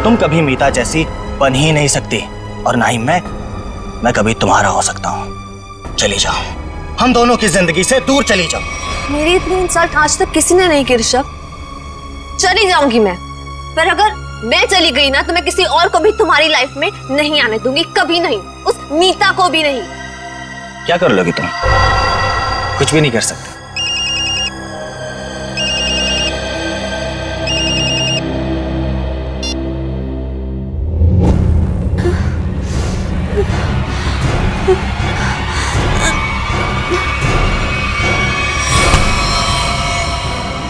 तुम कभी मीता जैसी बन ही नहीं सकती और ना ही मैं कभी तुम्हारा हो सकता हूँ। चली जाओ, हम दोनों की जिंदगी से दूर चली जाओ। मेरी इतनी इंसल्ट आज तक किसी ने नहीं की ऋषभ। चली जाऊंगी मैं, पर अगर मैं चली गई ना तो मैं किसी और को भी तुम्हारी लाइफ में नहीं आने दूंगी, कभी नहीं, उस मीता को भी नहीं। क्या कर लोगी तुम? कुछ भी नहीं कर सकते।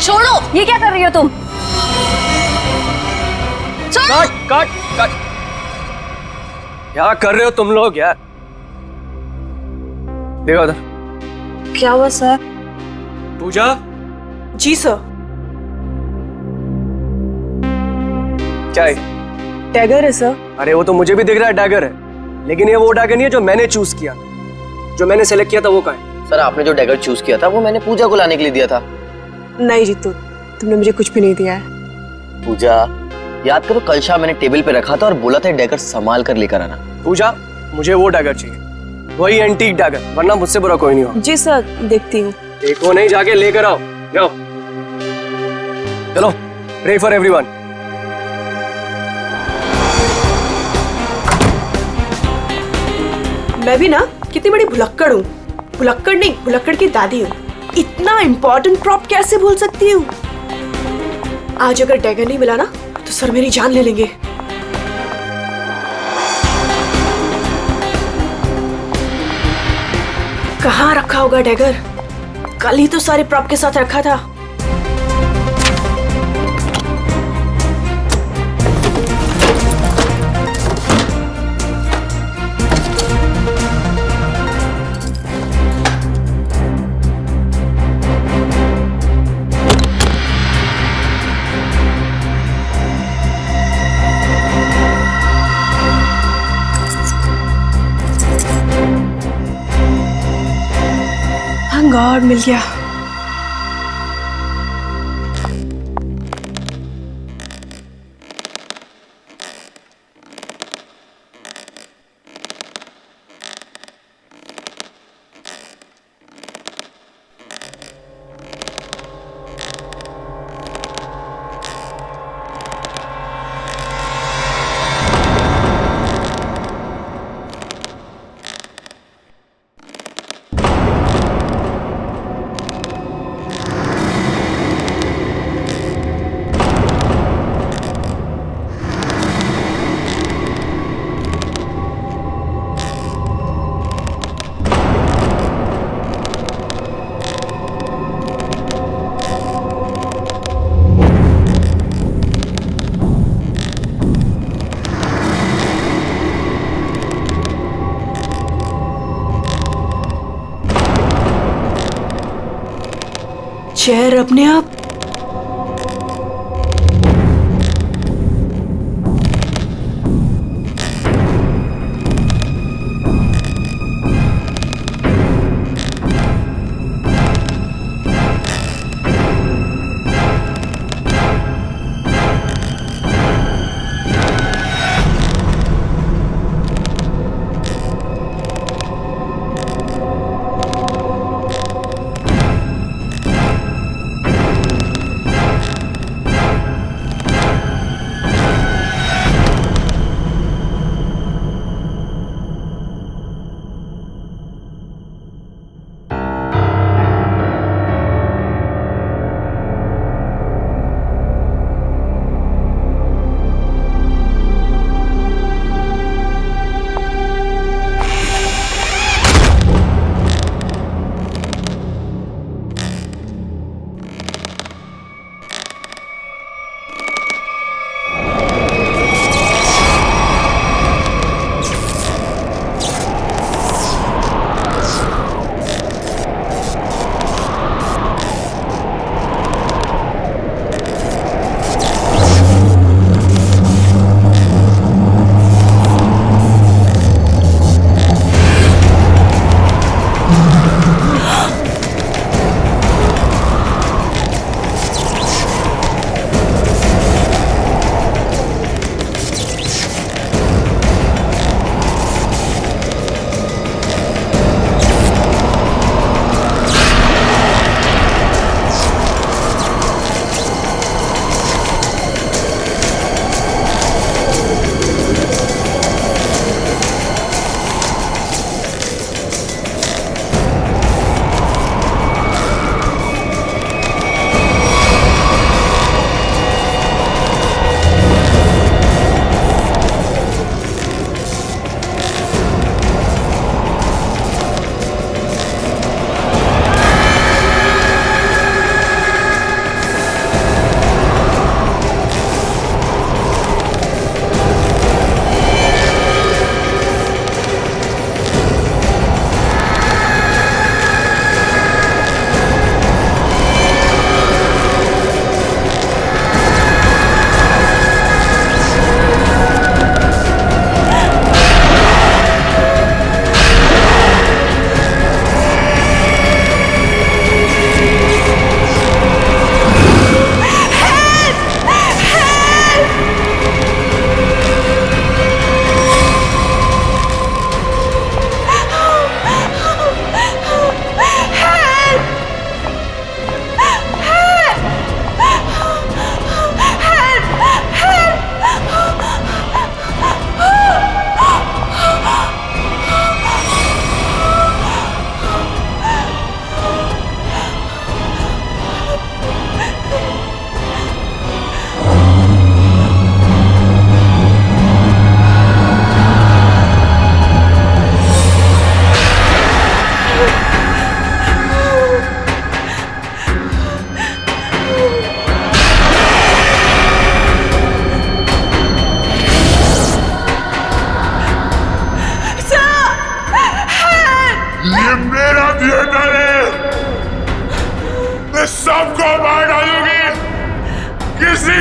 छोड़ो, ये क्या कर रही हो तुम? कट कट कट, क्या कर रहे हो तुम लोग यार? देखो उधर। क्या हुआ सर? पूजा। जी सर। क्या है? डैगर है सर। अरे वो तो मुझे भी दिख रहा है डैगर है, लेकिन ये वो डैगर नहीं है जो मैंने चूज किया। जो मैंने सेलेक्ट किया था वो कहाँ है? सर आपने जो डैगर चूज किया था वो मैंने पूजा को लाने के लिए दिया था। नहीं जीतू, तुमने मुझे कुछ भी नहीं दिया है। पूजा, याद करो कल शाम मैंने टेबल पे रखा था और बोला था डैगर संभाल कर लेकर आना। पूजा, मुझे वो डैगर चाहिए, वही एंटीक डैगर, वरना मुझसे बुरा कोई नहीं होगा। जी सर, देखती हूँ। देखो नहीं, जाके लेकर आओ। जाओ चलो, प्रे फॉर एवरीवन। मैं भी ना कितनी बड़ी भुलक्कड़ हूँ। भुलक्कड़ नहीं, भुलक्कड़ की दादी हूँ। इतना इम्पोर्टेंट प्रॉप कैसे भूल सकती हूँ? आज अगर डैगर नहीं मिला ना तो सर मेरी जान ले लेंगे। कहाँ रखा होगा डैगर? कल ही तो सारे प्रॉप के साथ रखा था। गॉड, मिल गया। चेयर अपने आप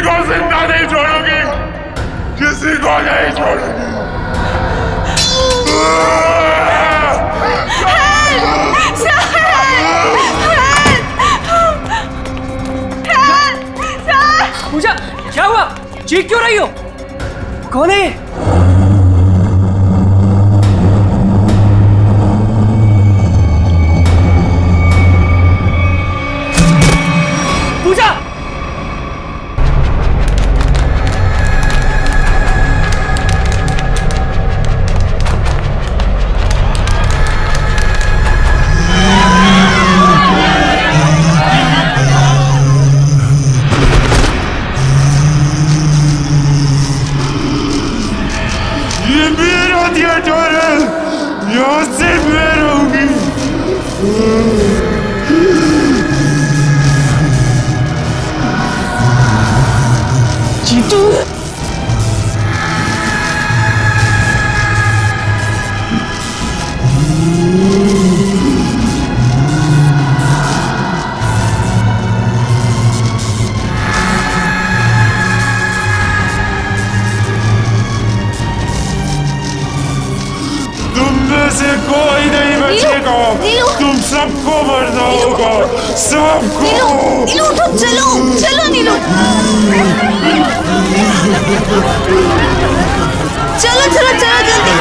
को जिंदा नहीं छोड़ूंगी, किसी को नहीं छोड़ूंगी। पूजा, क्या हुआ? चीख क्यों रही हो? कौन है ये? पूजा! ये मेरा थिएटर है, यहाँ सिर्फ मैं रहूंगी। जीतू! तुम में से कोई नहीं बचेगा, नीलू! तुम सबको मरना होगा, सबको। नीलू उठो, चलो चलो नीलू, चलो चलो चलो जल्दी।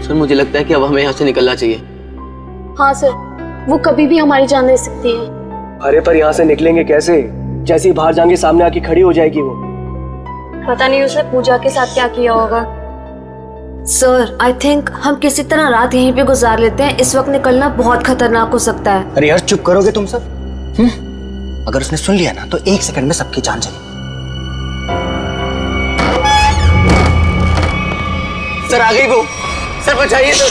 सर मुझे लगता है कि अब हमें यहाँ से निकलना चाहिए। हाँ सर, वो कभी भी हमारी जान ले सकती है। अरे पर यहाँ से निकलेंगे कैसे? जैसे ही बाहर जाएंगे सामने आके खड़ी हो जाएगी वो। पता नहीं उसने पूजा के साथ क्या किया होगा। सर आई थिंक हम किसी तरह रात यहीं पे गुजार लेते हैं, इस वक्त निकलना बहुत खतरनाक हो सकता है। अरे यार चुप करोगे तुम सब? अगर उसने सुन लिया ना तो 1 सेकंड में सबकी जान चली। सर आ गई वो, सर बचाइए तो।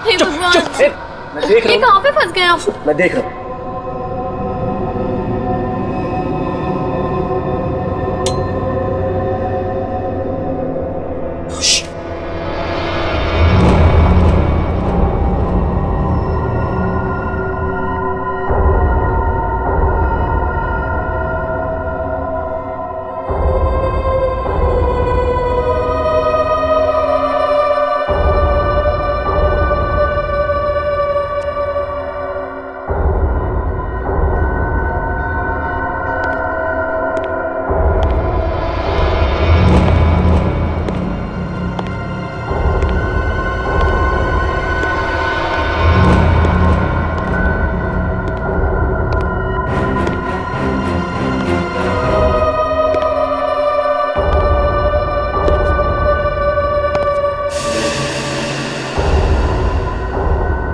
हे भगवान, मैं देख रहा ये हूँ, कहाँ पे फंस गए आप? मैं देख रहा हूँ।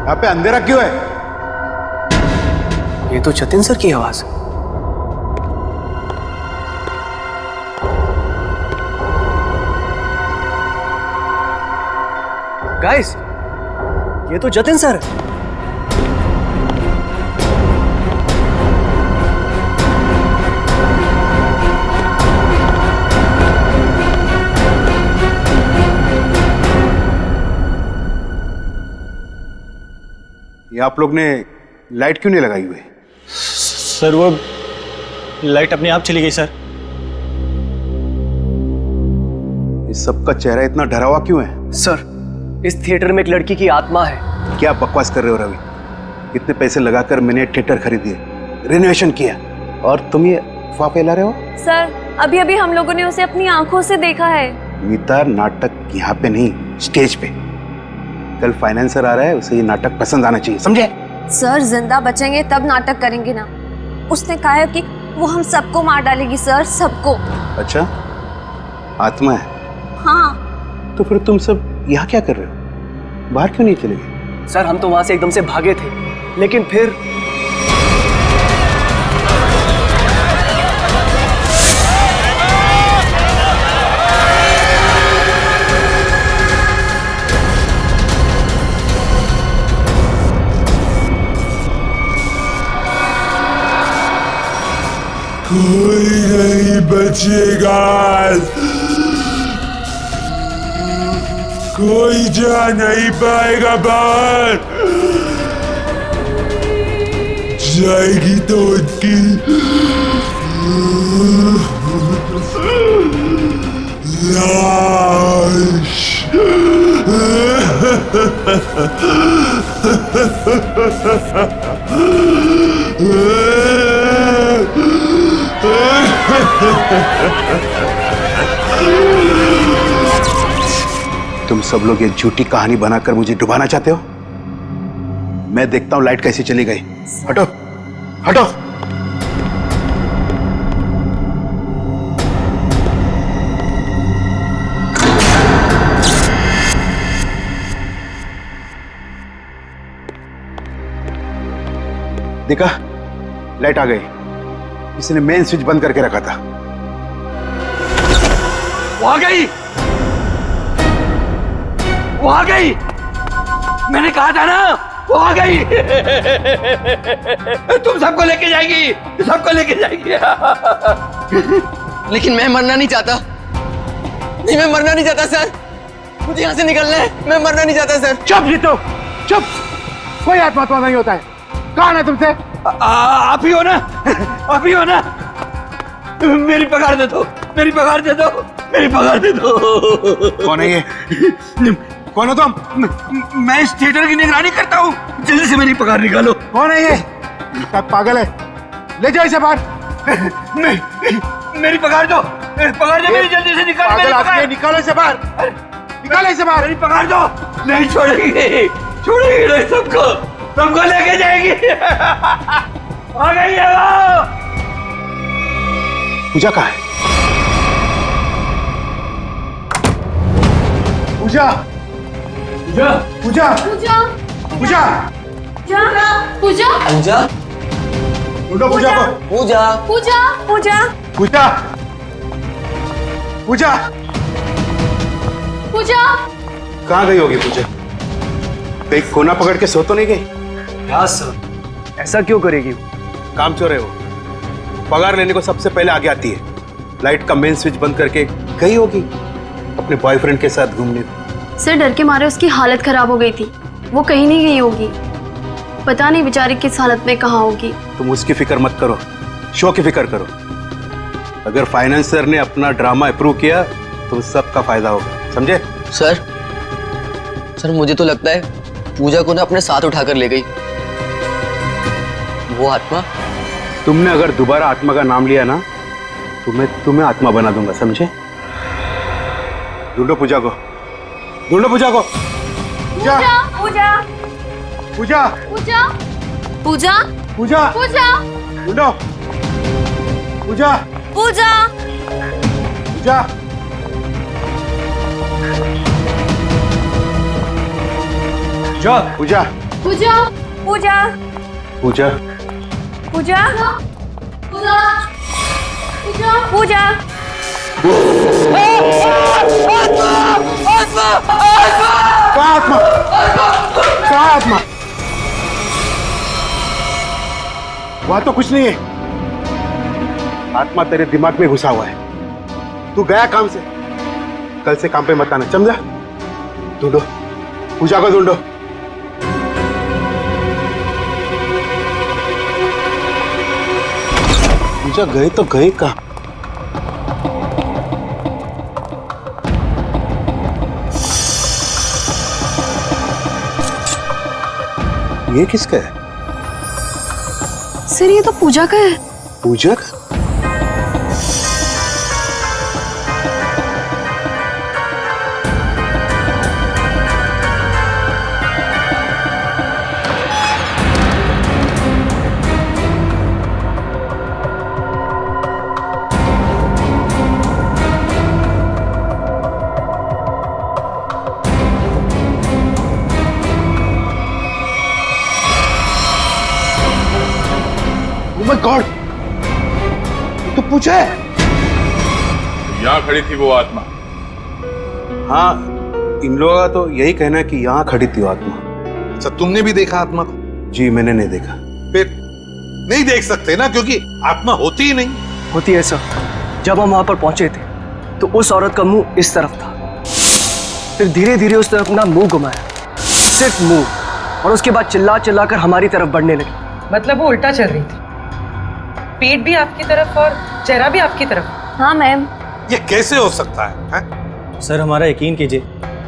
यहाँ पे अंधेरा क्यों है? ये तो जतिन सर की आवाज है। गाइस, ये तो जतिन सर है। ये आप लोग ने लाइट क्यों नहीं लगाई हुई? सर वो लाइट अपने आप चली गई सर। इस सबका चेहरा इतना डरा हुआ क्यों है? सर, इस थिएटर में एक लड़की की आत्मा है। क्या बकवास कर रहे हो रवि? इतने पैसे लगाकर मैंने थिएटर खरीदी, रेनोवेशन किया, और तुम ये अफवाह फैला रहे हो? सर, अभी अभी हम लोगों ने उसे अपनी आंखों से देखा है। मीता, नाटक यहाँ पे नहीं, स्टेज पे। कल फाइनेंसर आ रहा है, उसे ये नाटक पसंद आना चाहिए, समझे? सर जिंदा बचेंगे तब नाटक करेंगे ना। उसने कहा है कि वो हम सबको मार डालेगी सर, सबको। अच्छा, आत्मा है? हाँ। तो फिर तुम सब यहाँ क्या कर रहे हो? बाहर क्यों नहीं चले गए? सर हम तो वहां से एकदम से भागे थे, लेकिन फिर कोई नहीं बचेगा, कोई जा नहीं पाएगा बाहर। जाएगी तो उनकी लाश। तुम सब लोग ये झूठी कहानी बनाकर मुझे डुबाना चाहते हो? मैं देखता हूं लाइट कैसे चली गई। हटो हटो। देखा, लाइट आ गई। इसने मेन स्विच बंद करके रखा था। वो आ गई, वो आ गई, मैंने कहा था ना वो आ गई। तुम सबको लेके जाएगी, सबको लेके जाएगी। लेकिन मैं मरना नहीं चाहता। नहीं, मैं मरना नहीं चाहता सर। मुझे यहाँ से निकलना है। मैं मरना नहीं चाहता सर। चुप जीतो, चुप। कोई आत्मा नहीं होता है। कौन है तुमसे? आप ही हो ना, आप ही हो ना। मेरी पगार दे दो, मेरी पगार दे दो, मेरी पगार दे दो। कौन है ये? कौन हो तुम? मैं इस थिएटर की निगरानी करता हूँ। जल्दी से मेरी पगार निकालो। कौन है ये? पागल है, ले जाओ इसे बाहर। मेरी पगार दो, पगार दो मेरी, जल्दी से निकालो मेरी पगार। निकालो इसे बाहर, निकालो इसे बाहर। मेरी पगार दो। नहीं छोड़ेगी, छोड़ेगी नहीं, सबको सबको लेके जाएगी। आ गई है वो। पूजा कहाँ है? पूजा, पूजा, पूजा, पूजा पूजा, पूजा पूजा, ढूंढो पूजा को। पूजा, पूजा पूजा पूजा, पूजा, पूजा कहाँ गई होगी पूजा? कहीं कोना पकड़ के सो तो नहीं गई? क्या सर, ऐसा क्यों करेगी? काम चोर है वो। पगार लेने को सबसे पहले आगे आती है। लाइट का मेन स्विच बंद करके गई होगी अपने बॉयफ्रेंड के साथ घूमने। सर डर के मारे उसकी हालत खराब हो गई थी, वो कहीं नहीं गई होगी। पता नहीं बेचारी किस हालत में कहाँ होगी। तुम उसकी फिक्र मत करो, शो की फिक्र करो। अगर फाइनेंसर ने अपना ड्रामा अप्रूव किया तो सबका फायदा होगा, समझे? सर मुझे तो लगता है पूजा को ना अपने साथ उठाकर ले गई वो आत्मा। तुमने अगर दोबारा आत्मा का नाम लिया ना तो मैं तुम्हें आत्मा बना दूंगा, समझे? ढूंढो पूजा को, ढूंढो पूजा को। पूजा, पूजा पूजा, पूजा पूजा पूजा, पूजा ढूंढो पूजा, पूजा पूजा, पूजा, पूजा पूजा पूजा, पूजा पूजा पूजा पूजा कहाँ आत्मा? कहाँ आत्मा? वहां तो कुछ नहीं है। आत्मा तेरे दिमाग में घुसा हुआ है। तू गया काम से, कल से काम पे मत आना, समझा? ढूंढो पूजा को, ढूंढो। पूजा गए तो गए कहाँ? ये किसका है? सर ये तो पूजा का है। पूजा का? माय गॉड, तो पूछा है। यहाँ खड़ी थी वो आत्मा। हाँ, इन लोगों का तो यही कहना है कि यहाँ खड़ी थी वो आत्मा। अच्छा, तुमने भी देखा आत्मा को? जी मैंने नहीं देखा। फिर नहीं देख सकते ना, क्योंकि आत्मा होती ही नहीं। होती है सर। जब हम वहां पर पहुंचे थे तो उस औरत का मुंह इस तरफ था, फिर धीरे धीरे उसने अपना मुंह घुमाया, सिर्फ मुंह, और उसके बाद चिल्ला चिल्ला कर हमारी तरफ बढ़ने लगी। मतलब वो उल्टा चल रही थी, पेट भी आपकी तरफ और चेहरा भी आपकी तरफ। हाँ मैम। ये कैसे हो सकता है? सर हमारा यकीन कीजिए,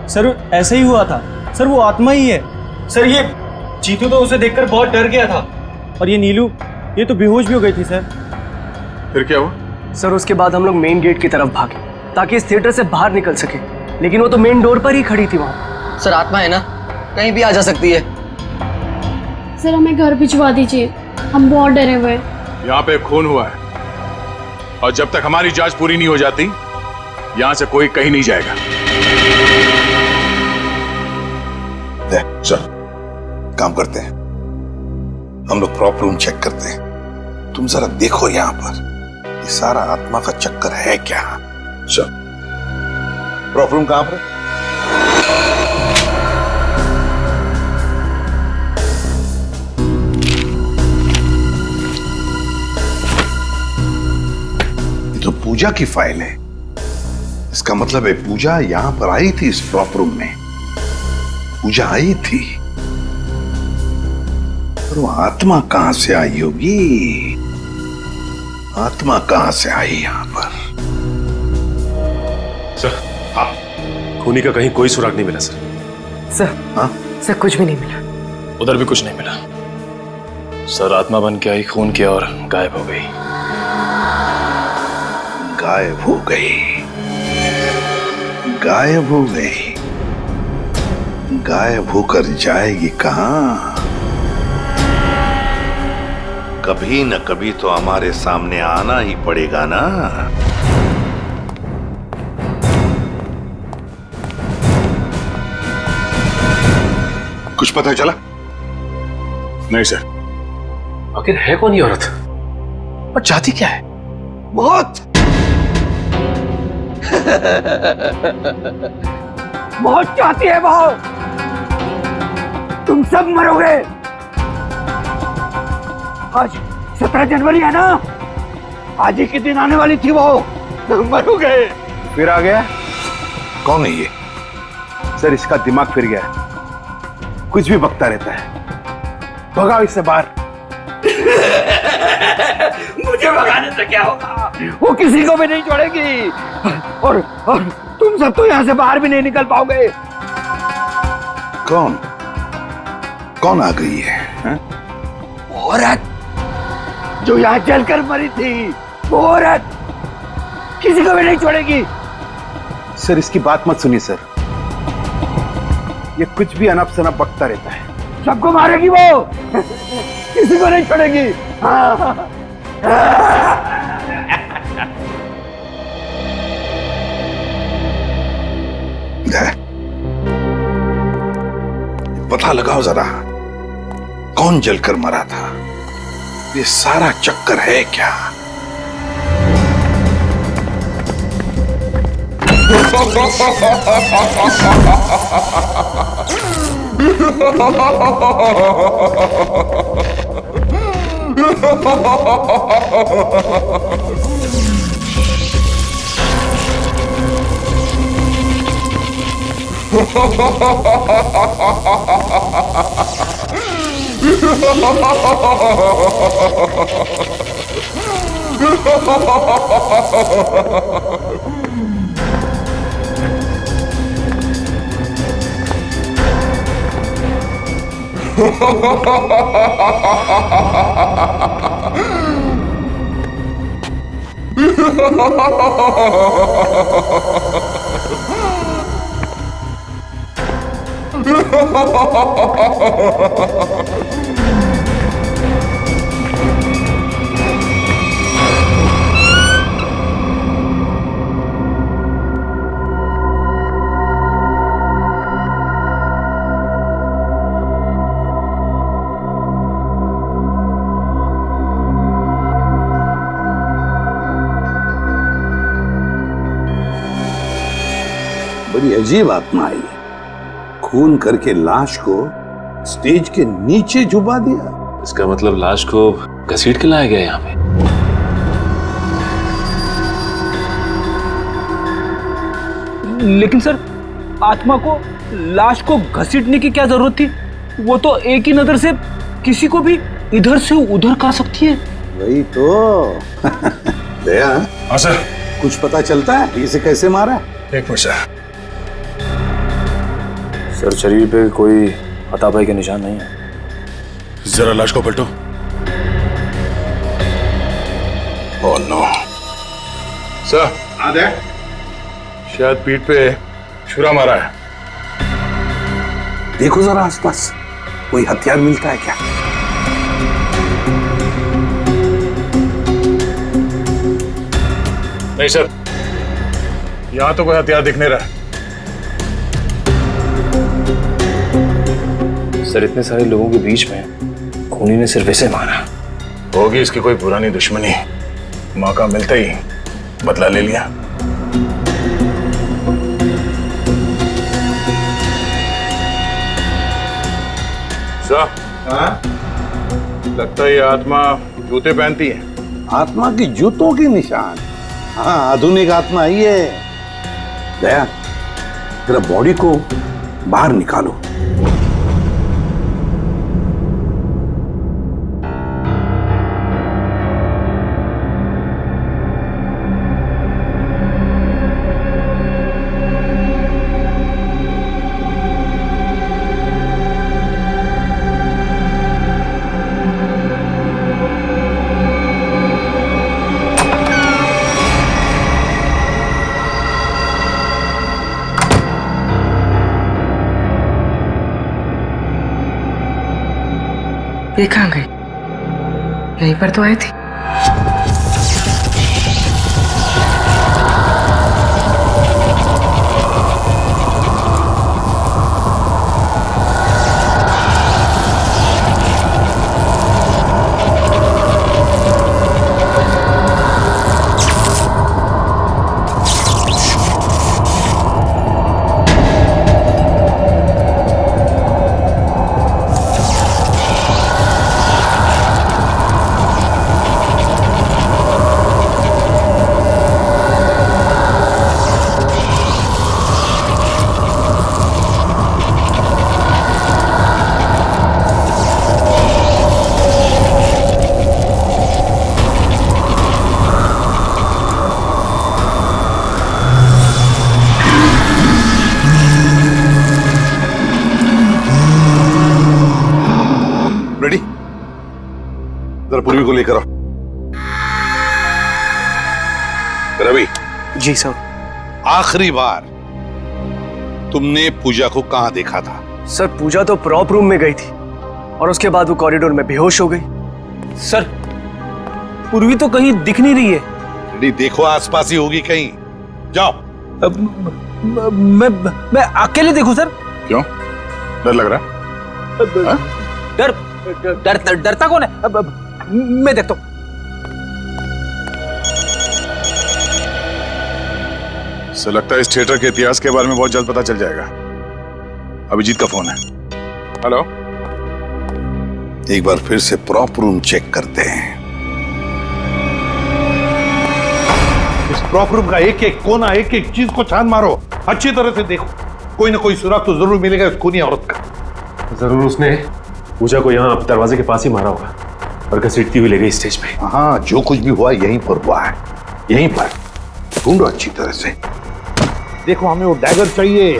सर ऐसे ही हुआ था। सर वो आत्मा ही है। सर ये चीतू तो उसे देखकर बहुत डर गया था, और ये नीलू ये तो बेहोश भी हो गई थी सर। फिर क्या हुआ? सर उसके बाद हम लोग मेन गेट की तरफ भागे ताकि इस थिएटर से बाहर निकल सके, लेकिन वो तो मेन डोर पर ही खड़ी थी वहां। सर आत्मा है ना, कहीं भी आ जा सकती है। सर हमें घर भिजवा दीजिए, हम बहुत डरे हुए हैं। यहाँ पे खून हुआ है, और जब तक हमारी जांच पूरी नहीं हो जाती यहाँ से कोई कहीं नहीं जाएगा। चल काम करते हैं, हम लोग प्रॉपर रूम चेक करते हैं। तुम जरा देखो यहाँ पर ये सारा आत्मा का चक्कर है क्या। चल, प्रॉपर रूम कहाँ पर है? ये तो पूजा की फाइल है। इसका मतलब है पूजा यहां पर आई थी इस प्रॉपर रूम में। पूजा आई थी, पर वो आत्मा कहां से आई होगी? आत्मा कहां से आई यहां पर? सर हाँ, खूनी का कहीं कोई सुराग नहीं मिला सर। सर हाँ? सर कुछ भी नहीं मिला। उधर भी कुछ नहीं मिला सर। आत्मा बन के आई, खून किया और गायब हो गई। गायब हो गई, गायब हो गई। गायब होकर जाएगी कहां? कभी न कभी तो हमारे सामने आना ही पड़ेगा ना। कुछ पता चला? नहीं सर। आखिर है कौन ये औरत और चाहती क्या है? मौत। मौत चाहती है वो। तुम सब मरोगे। आज 17 जनवरी है ना, आज ही के दिन आने वाली थी वो। मरोगे। फिर आ गया। कौन है ये? सर इसका दिमाग फिर गया है, कुछ भी बकता रहता है। भगाओ इससे बाहर। मुझे भगाने से क्या होगा? वो किसी को भी नहीं छोड़ेगी, और तुम सब तो यहाँ से बाहर भी नहीं निकल पाओगे। कौन कौन आ गई है? औरत जो यहाँ जलकर मरी थी, वो औरत किसी को भी नहीं छोड़ेगी। सर इसकी बात मत सुनिए सर, ये कुछ भी अनप शनप बकता रहता है। सबको मारेगी वो, किसी को नहीं छोड़ेगी। हाँ। पता लगाओ जरा, कौन जलकर मरा था? ये सारा चक्कर है क्या? बड़ी अजीब आत्मा आई है। खून करके लाश को स्टेज के नीचे छुपा दिया। इसका मतलब लाश को घसीट के लाया गया यहाँ पे। लेकिन सर, आत्मा को लाश को घसीटने की क्या जरूरत थी? वो तो एक ही नजर से किसी को भी इधर से उधर कर सकती है। वही तो। दया, हाँ सर। कुछ पता चलता है इसे कैसे मारा है? एक मिनट सर। सर, शरीर पे कोई हाथापाई के निशान नहीं है। जरा लाश को पलटो। Oh no sir. हाँ दया, शायद पीठ पे छुरा मारा है। देखो जरा आसपास कोई हथियार मिलता है क्या? नहीं सर, यहां तो कोई हथियार दिख नहीं रहा। सर, इतने सारे लोगों के बीच में खूनी ने सिर्फ इसे मारा। होगी इसकी कोई पुरानी दुश्मनी। मौका मिलते ही बदला ले लिया। सर, हाँ? लगता है ये आत्मा जूते पहनती है। आत्मा की जूतों के निशान। हाँ, आधुनिक आत्मा ही है। दया, जरा बॉडी को बाहर निकालो। ये कहाँ गई? यहीं पर तो आई थी। रेडी? जरा पूर्वी को लेकर आओ। रवि। जी सर। आखिरी बार तुमने पूजा को कहां देखा था? सर, पूजा तो प्रॉप रूम में गई थी और उसके बाद वो कॉरिडोर में बेहोश हो गई। सर, पूर्वी तो कहीं दिख नहीं रही है। रेडी, देखो आसपास ही होगी कहीं। जाओ। मैं अकेले देखूं सर? क्यों? डर लग रहा है? हाँ? डरता कौन है? मैं देखता हूं। सर, लगता है इस थिएटर के इतिहास के बारे में बहुत जल्द पता चल जाएगा। अभिजीत का फोन है। हेलो। एक बार फिर से प्रॉप रूम चेक करते हैं। इस प्रॉप रूम का एक एक कोना, एक एक चीज को छान मारो। अच्छी तरह से देखो, कोई ना कोई सुराग तो जरूर मिलेगा इस खूनी औरत का। जरूर उसने पूजा को यहाँ दरवाजे के पास ही मारा होगा और घसीटती हुई ले गई स्टेज पे। हाँ, जो कुछ भी हुआ यहीं पर हुआ है। यहीं पर ढूंढो अच्छी तरह से। देखो, हमें वो डैगर चाहिए।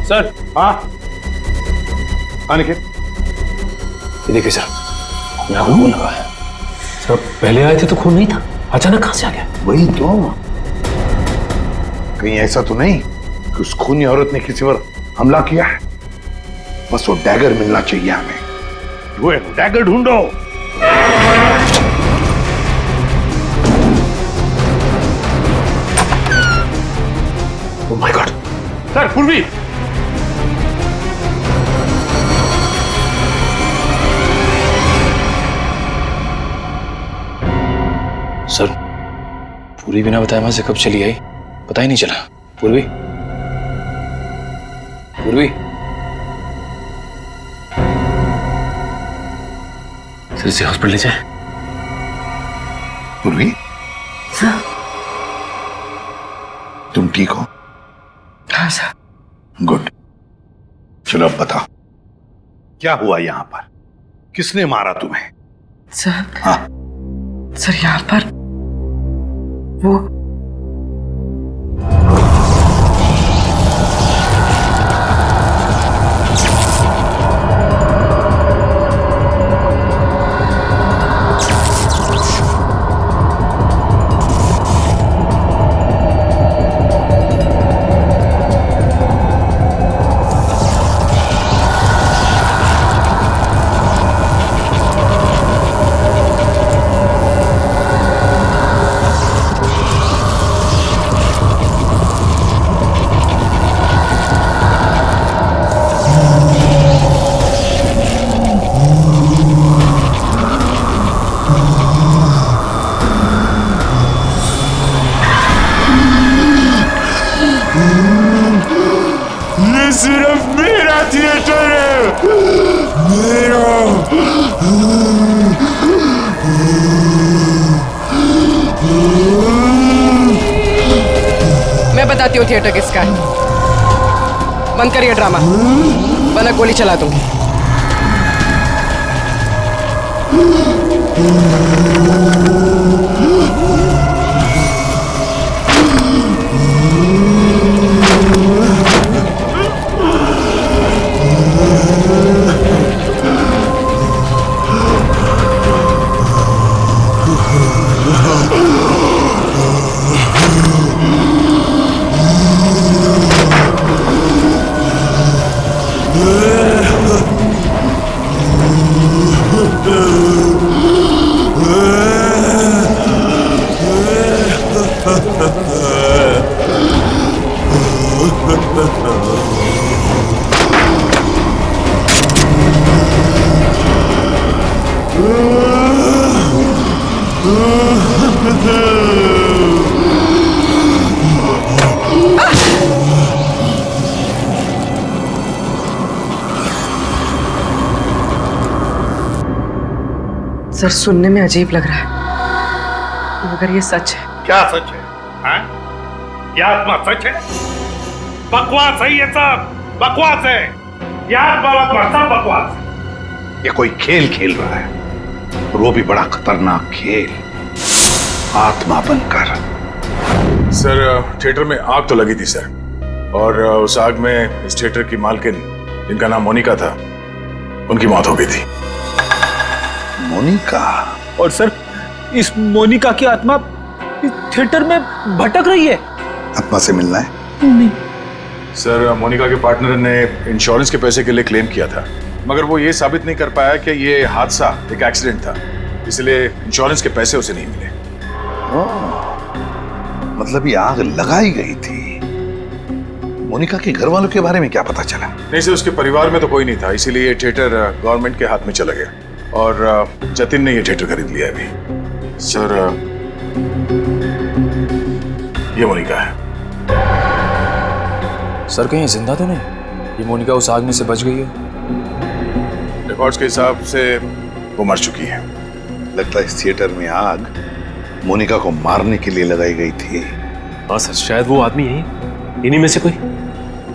सर। हाँ, अनिकेत, ये देखिए सर, यहाँ खून लगा है। सर, पहले आए थे तो खून नहीं था, अचानक कहां से आ गया? वही तो। कहीं ऐसा तो नहीं कि उस खूनी औरत ने किसी पर हमला किया है? बस वो डैगर मिलना चाहिए हमें। वो डैगर ढूंढो। सर पूर्वी, सर पूरी बिना बताए वहां से कब चली आई पता ही नहीं चला। पूर्वी, पूर्वी, सर इसे हॉस्पिटल ले जाए। पूर्वी, तुम ठीक हो? हाँ सर। गुड। चलो अब बताओ क्या हुआ यहाँ पर, किसने मारा तुम्हें? सर, हाँ, सर यहाँ पर वो ये सिर्फ मेरा थिएटर है, मेरा। मैं बताती हूँ थिएटर किसका है। बंद करिए ड्रामा, वरना गोली चला दूंगी। सर सुनने में अजीब लग रहा है, मगर ये सच है। क्या सच है? हाँ? ये आत्मा सच है? बकवास है ये सब, बकवास है। ये आत्मा सब बकवास है। ये कोई खेल खेल रहा है, और वो भी बड़ा खतरनाक खेल, आत्मा बनकर। सर थिएटर में आग तो लगी थी सर, और उस आग में इस थिएटर की मालकिन जिनका नाम मोनिका था, उनकी मौत हो गई थी। मोनिका? और सर इस मोनिका की आत्मा इस थिएटर में भटक रही है। आत्मा से मिलना है? नहीं सर मोनिका के पार्टनर ने इंश्योरेंस के पैसे के लिए क्लेम किया था, मगर वो ये साबित नहीं कर पाया कि ये हादसा एक एक्सीडेंट था, इसलिए इंश्योरेंस के पैसे उसे नहीं मिले। मतलब ये आग लगाई गई थी। मोनिका के घर वालों के बारे में क्या पता चला? नहीं सर, उसके परिवार में तो कोई नहीं था, इसीलिए ये थिएटर गवर्नमेंट के हाथ में चला गया, और जतिन ने ये थिएटर खरीद लिया अभी। सर ये मोनिका है। सर कहीं जिंदा तो नहीं? ये मोनिका उस आग में से बच गई है? रिकॉर्ड्स के हिसाब से वो मर चुकी है। लगता है इस थिएटर में आग मोनिका को मारने के लिए लगाई गई थी। हाँ सर, शायद वो आदमी यही, इन्हीं में से कोई।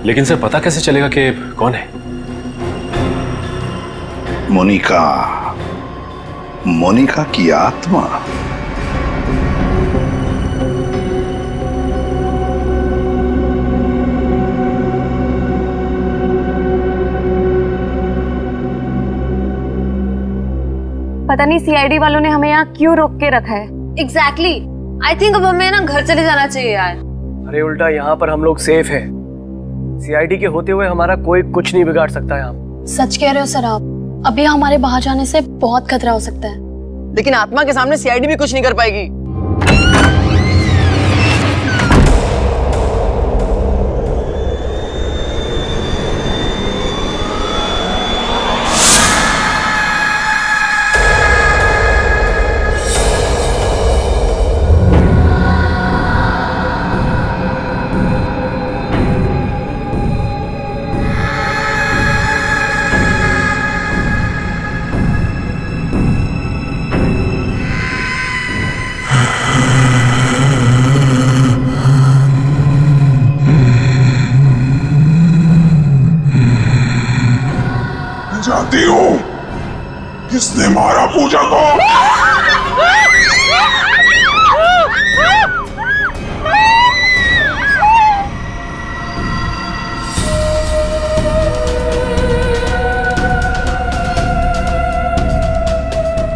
लेकिन सर पता कैसे चलेगा कि कौन है? मोनिका, मोनिका की आत्मा। पता नहीं सीआईडी वालों ने हमें यहाँ क्यों रोक के रखा है। एग्जैक्टली आई थिंक अब हमें ना घर चले जाना चाहिए यार। अरे उल्टा यहाँ पर हम लोग सेफ हैं। सीआईडी के होते हुए हमारा कोई कुछ नहीं बिगाड़ सकता है। हम सच कह रहे हो सर आप, अभी हमारे बाहर जाने से बहुत खतरा हो सकता है। लेकिन आत्मा के सामने सीआईडी भी कुछ नहीं कर पाएगी। मैं जानती हूँ किसने मारा पूजा को।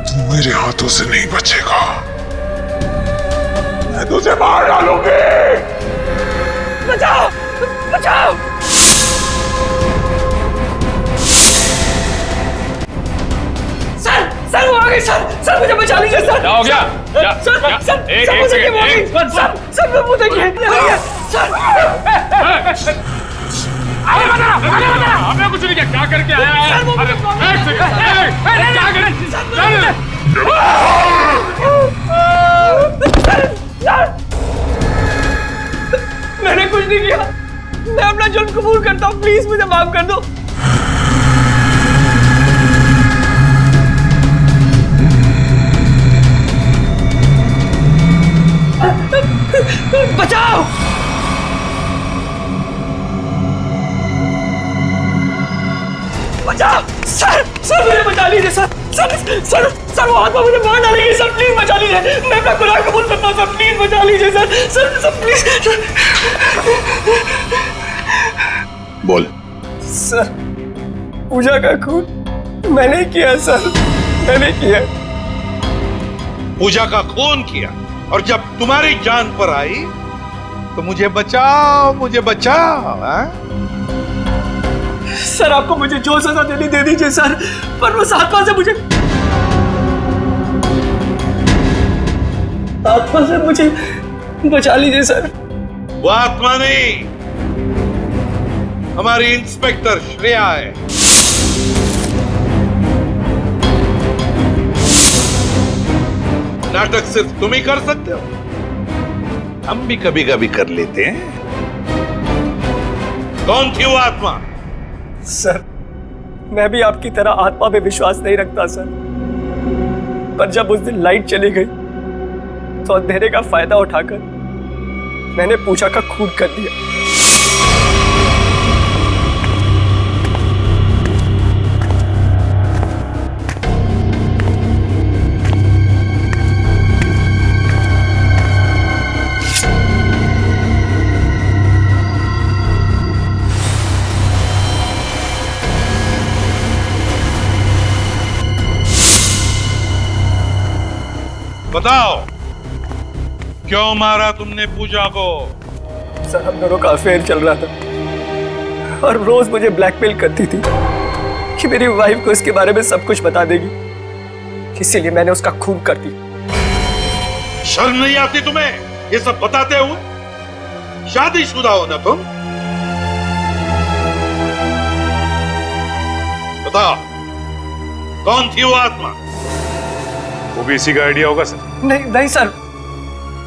तू मेरे हाथों से नहीं बचेगा, मैं तुझे मार डालूंगी। बचाओ बचाओ। सर वो आ गई सर मुझे बचा लीजिए सर। क्या हो गया? सर मुझे क्या हो गई? सर मुझे क्या हो गया? सर आगे बता हमें कुछ नहीं किया, क्या करके आया है? क्या मैंने कुछ नहीं किया, मैं अपना जुर्म कबूल करता हूँ, प्लीज मुझे माफ कर दो। बचाओ। बचाओ सर मुझे बचा लीजिए सर वो आत्मा मुझे मार डालेगी सर, प्लीज बचा लीजिए, मैं अपना गुनाह कबूल करता हूँ सर, प्लीज बचा लीजिए सर प्लीज। बोल। सर पूजा का खून मैंने किया सर, मैंने किया। पूजा का खून किया और जब तुम्हारी जान पर आई तो मुझे बचाओ हाँ? सर आपको मुझे जो सजा देनी दे दीजिए सर, पर उस आत्मा से मुझे बचा लीजिए सर। वो आत्मा नहीं, हमारी इंस्पेक्टर श्रेया है। नाटक सिर्फ तुम ही कर सकते हो, हम भी कभी कभी कर लेते हैं। कौन थी वो आत्मा? सर मैं भी आपकी तरह आत्मा पे विश्वास नहीं रखता सर, पर जब उस दिन लाइट चली गई तो अंधेरे का फायदा उठाकर मैंने पूजा का खून कर दिया। बताओ क्यों मारा तुमने पूजा को? सर हम दोनों का अफेयर चल रहा था और रोज मुझे ब्लैकमेल करती थी कि मेरी वाइफ को इसके बारे में सब कुछ बता देगी, इसीलिए मैंने उसका खून कर दिया। शर्म नहीं आती तुम्हें ये सब बताते हुए? शादीशुदा हो ना तुम? बताओ कौन थी वो आत्मा? वो भी इसी का आइडिया होगा सर। नहीं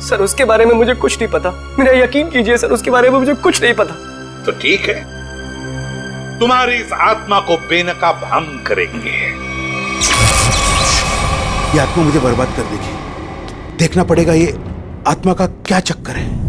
सर उसके बारे में मुझे कुछ नहीं पता, मेरा यकीन कीजिए सर, उसके बारे में मुझे कुछ नहीं पता। तो ठीक है, तुम्हारी इस आत्मा को बेनकाब हम करेंगे। ये आत्मा मुझे बर्बाद कर देगी, देखना पड़ेगा ये आत्मा का क्या चक्कर है।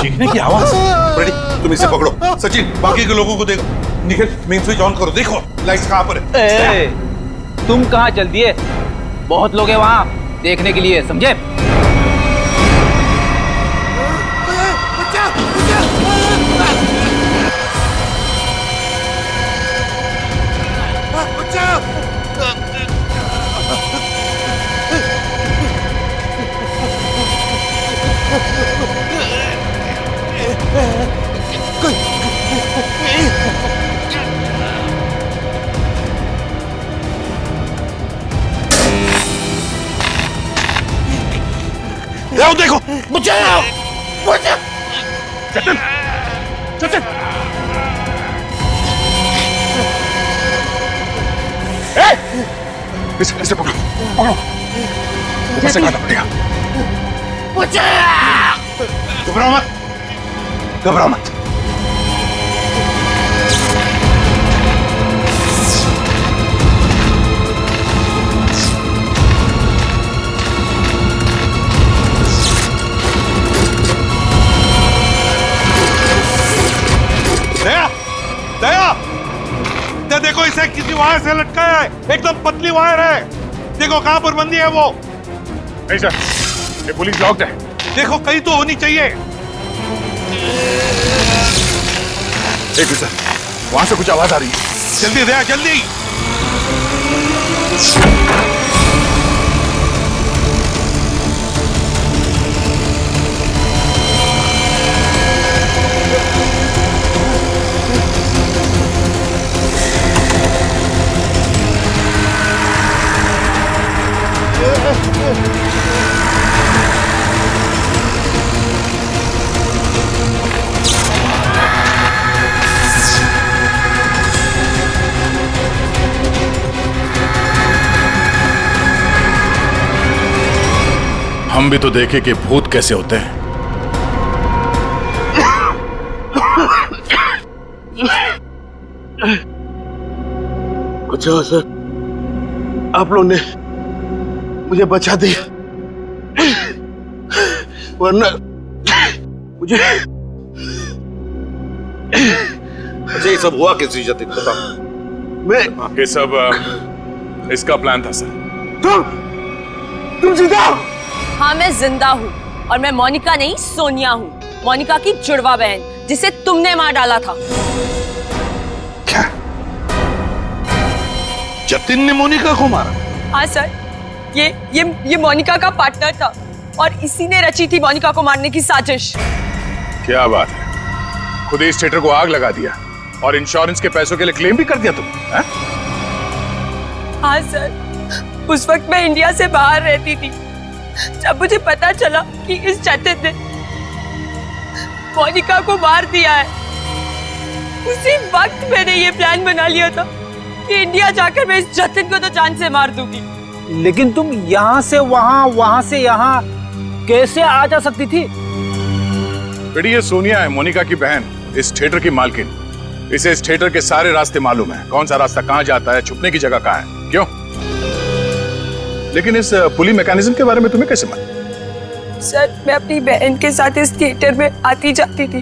चीखने की आवाज। रेडी, तुम इसे पकड़ो। सचिन बाकी के लोगों को देखो। निखिल मेन स्विच ऑन करो, देखो लाइट्स कहां पर है। तुम कहाँ चल दिए? बहुत लोग हैं वहाँ देखने के लिए, समझे? देखो, बचाओ। जतिन, जतिन, इसे पकड़ो, पकड़ो, ऊपर से खाना पड़ेगा। घबराओ मत, घबराओ मत। दया, दया, देखो इसे किसी वायर से लटकाया है, एकदम पतली वायर है। देखो कहां पर बंदी है वो। नहीं सर, ये पुलिस लॉक्ड है। देखो कहीं तो होनी चाहिए। एक सर, वहां से कुछ आवाज आ रही है। जल्दी दया, जल्दी। हम भी तो देखे कि भूत कैसे होते हैं। अच्छा सर, आप लोगों ने मुझे बचा दिया, वरना मुझे। अच्छा ये सब हुआ कैसे जतिन, बताओ। मैं ये सब इसका प्लान था सर। तुम जिंदा हो? हाँ मैं जिंदा हूँ, और मैं मोनिका नहीं सोनिया हूँ, मोनिका की जुड़वा बहन, जिसे तुमने मार डाला था। क्या जतिन ने मोनिका को मारा? हाँ सर, ये मोनिका का पार्टनर था, और इसी ने रची थी मोनिका को मारने की साजिश। क्या बात है, खुद ही इस थिएटर को आग लगा दिया और इंश्योरेंस के पैसों के लिए क्लेम भी कर दिया तुम, है? हाँ सर, उस वक्त मैं इंडिया से बाहर रहती थी। जब मुझे पता चला कि इस जतिन ने मोनिका को मार दिया है, उसी वक्त मैंने ये प्लान बना लिया था कि इंडिया जाकर मैं इस जतिन को तो जान से मार दूंगी। लेकिन तुम यहाँ से वहाँ, वहाँ से यहाँ कैसे आ जा सकती थी? बेटी ये सोनिया है, मोनिका की बहन, इस थिएटर की मालकिन। इसे इस थिएटर के सारे रास्ते मालूम है, कौन सा रास्ता कहाँ जाता है, छुपने की जगह कहाँ है। क्यों? लेकिन इस पुली मैकेनिज्म के बारे में तुम्हें कैसे मालूम? सर मैं अपनी बहन के साथ इस थिएटर में आती जाती थी।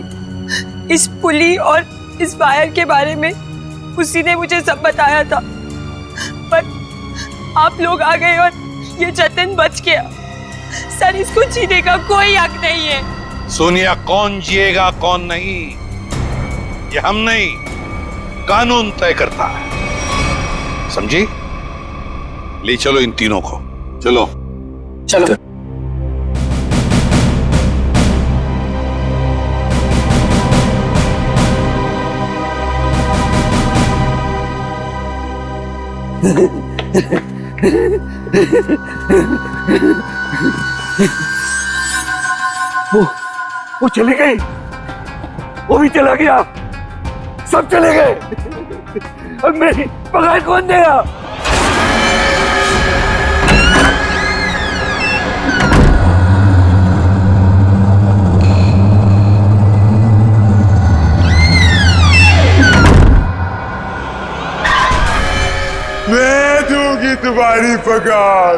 इस पुली और इस वायर के बारे में उसी ने मुझे सब बताया था, पर आप लोग आ गए और ये जतिन बच गया। सर इसको जीने का कोई हक नहीं है। सोनिया, कौन जिएगा कौन नहीं ये हम नहीं, कानून तय करता है, समझी? ले चलो इन तीनों को, चलो चलो। वो चली गई, वो भी चला गया, सब चले गए। अब मेरी पगार कौन देगा? मैं दूंगी तुम्हारी पगार।